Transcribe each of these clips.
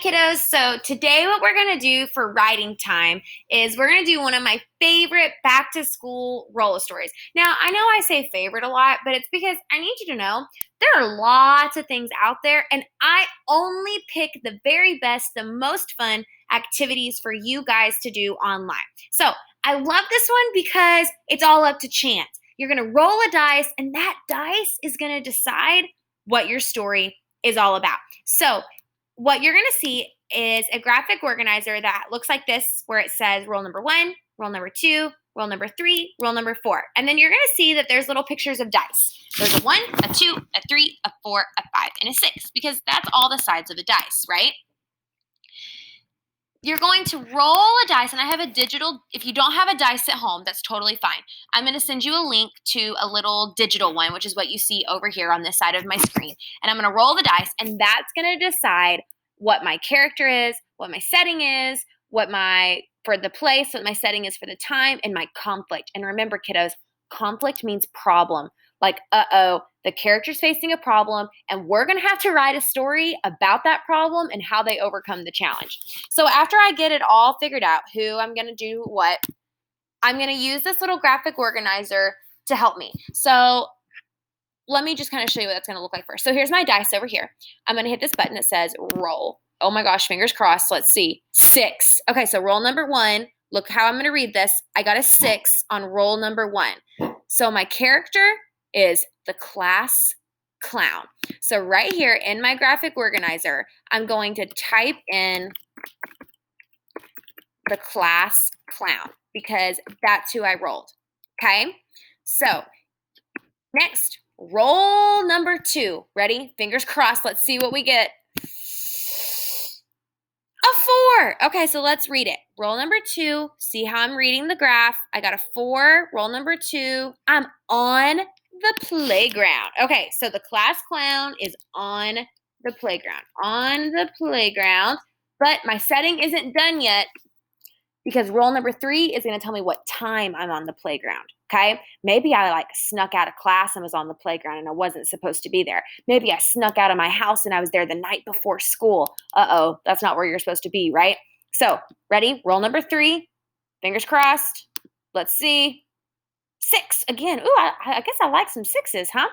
kiddos. So today what we're going to do for writing time is we're going to do one of my favorite back to school roller stories. Now, I know I say favorite a lot, but it's because I need you to know there are lots of things out there, and I only pick the very best, the most fun activities for you guys to do online. So I love this one because it's all up to chance. You're going to roll a dice, and that dice is going to decide what your story is all about. So what you're going to see is a graphic organizer that looks like this, where it says roll number 1, roll number 2, roll number 3, roll number 4. And then you're going to see that there's little pictures of dice. There's a 1, a 2, a 3, a 4, a 5, and a 6, because that's all the sides of a dice, right? You're going to roll a dice, and I have a digital. If you don't have a dice at home, that's totally fine. I'm going to send you a link to a little digital one, which is what you see over here on this side of my screen. And I'm going to roll the dice, and that's going to decide what my character is, what my setting is, for the place, what my setting is for the time, and my conflict. And remember, kiddos, conflict means problem. Like, the character's facing a problem, and we're going to have to write a story about that problem and how they overcome the challenge. So after I get it all figured out, who I'm going to do what, I'm going to use this little graphic organizer to help me. So let me just kind of show you what that's going to look like first. So here's my dice over here. I'm going to hit this button that says roll. Oh my gosh, fingers crossed. Let's see. 6. Okay, so roll number 1. Look how I'm going to read this. I got a 6 on roll number 1. So my character is the class clown. So right here in my graphic organizer, I'm going to type in the class clown because that's who I rolled. Okay? So next, roll number 2. Ready? Fingers crossed. Let's see what we get. A 4. Okay, so let's read it. Roll number 2. See how I'm reading the graph. I got a 4. Roll number 2. I'm on the playground. Okay, so the class clown is on the playground. On the playground. But my setting isn't done yet because roll number 3 is going to tell me what time I'm on the playground. Okay? Maybe I snuck out of class and was on the playground and I wasn't supposed to be there. Maybe I snuck out of my house and I was there the night before school. That's not where you're supposed to be, right? So, ready? Roll number 3. Fingers crossed. Let's see. 6 again. Ooh, I guess I like some 6s, huh?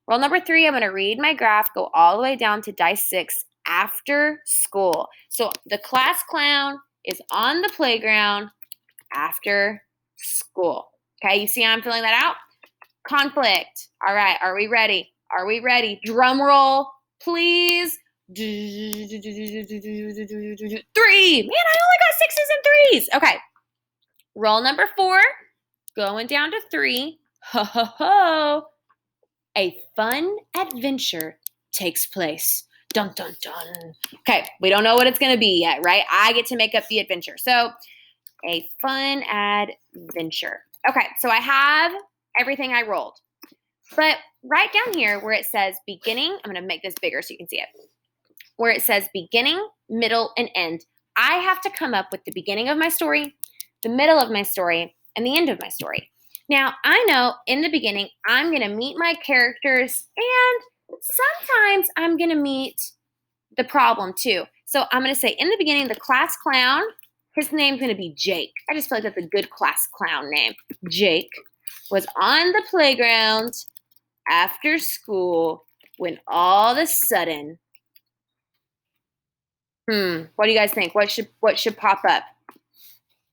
Roll number 3, I'm going to read my graph, go all the way down to dice 6, after school. So the class clown is on the playground after school. Okay, you see how I'm filling that out? Conflict. All right, are we ready? Are we ready? Drum roll, please. 3. Man, I only got 6s and 3s. Okay. Roll number 4. Going down to 3. Ho, ho, ho. A fun adventure takes place. Dun, dun, dun. Okay, we don't know what it's going to be yet, right? I get to make up the adventure. So, a fun adventure. Okay, so I have everything I rolled. But right down here where it says beginning, I'm going to make this bigger so you can see it. Where it says beginning, middle, and end, I have to come up with the beginning of my story, the middle of my story, and the end of my story. Now, I know in the beginning, I'm going to meet my characters, and sometimes I'm going to meet the problem too. So I'm going to say in the beginning, the class clown, his name's going to be Jake. I just feel like that's a good class clown name. Jake was on the playground after school when all of a sudden, what do you guys think? What should pop up?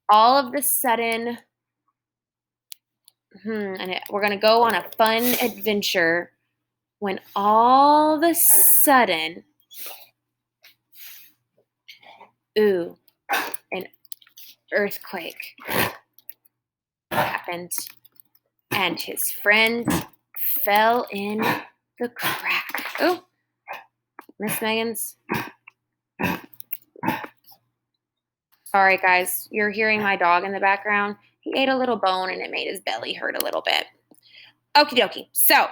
All of a sudden, and we're going to go on a fun adventure when all of a sudden, an earthquake happened and his friend fell in the crack. Oh, Miss Megan's. Sorry, guys. You're hearing my dog in the background. He ate a little bone and it made his belly hurt a little bit. Okie dokie. So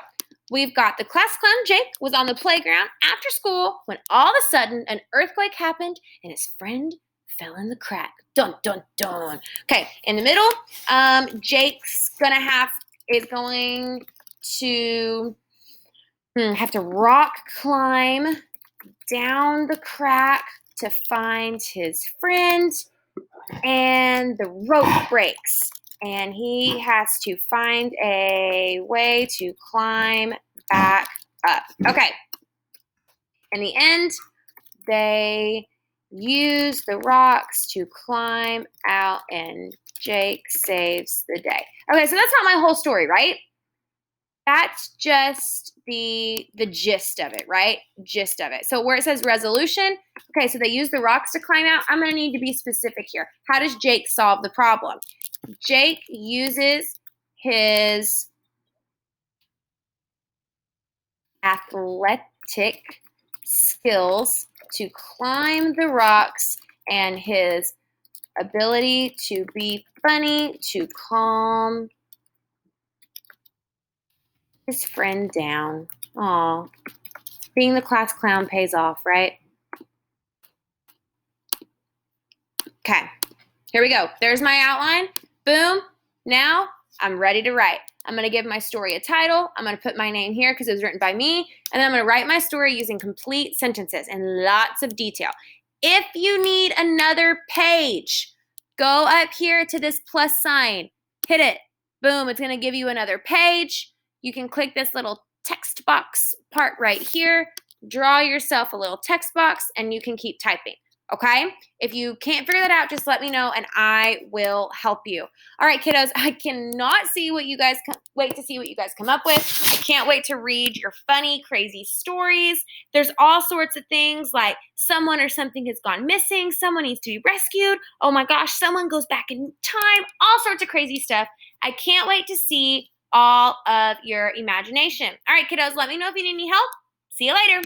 we've got the class clown Jake was on the playground after school when all of a sudden an earthquake happened and his friend fell in the crack. Dun, dun, dun. Okay, in the middle, Jake's is going to have to rock climb down the crack to find his friend, and the rope breaks. And he has to find a way to climb back up. Okay. In the end, they use the rocks to climb out, and Jake saves the day. Okay, so that's not my whole story, right? That's just the gist of it, right? Gist of it. So where it says resolution, okay, so they use the rocks to climb out. I'm going to need to be specific here. How does Jake solve the problem? Jake uses his athletic skills to climb the rocks and his ability to be funny to calm his friend down. Aw, being the class clown pays off, right? Okay, here we go. There's my outline. Boom. Now I'm ready to write. I'm going to give my story a title. I'm going to put my name here because it was written by me. And then I'm going to write my story using complete sentences and lots of detail. If you need another page, go up here to this plus sign. Hit it. Boom. It's going to give you another page. You can click this little text box part right here. Draw yourself a little text box and you can keep typing. Okay? If you can't figure that out, just let me know and I will help you. All right, kiddos, I cannot wait to see what you guys come up with. I can't wait to read your funny, crazy stories. There's all sorts of things like someone or something has gone missing, someone needs to be rescued. Oh my gosh, someone goes back in time, all sorts of crazy stuff. I can't wait to see all of your imagination. All right, kiddos, let me know if you need any help. See you later.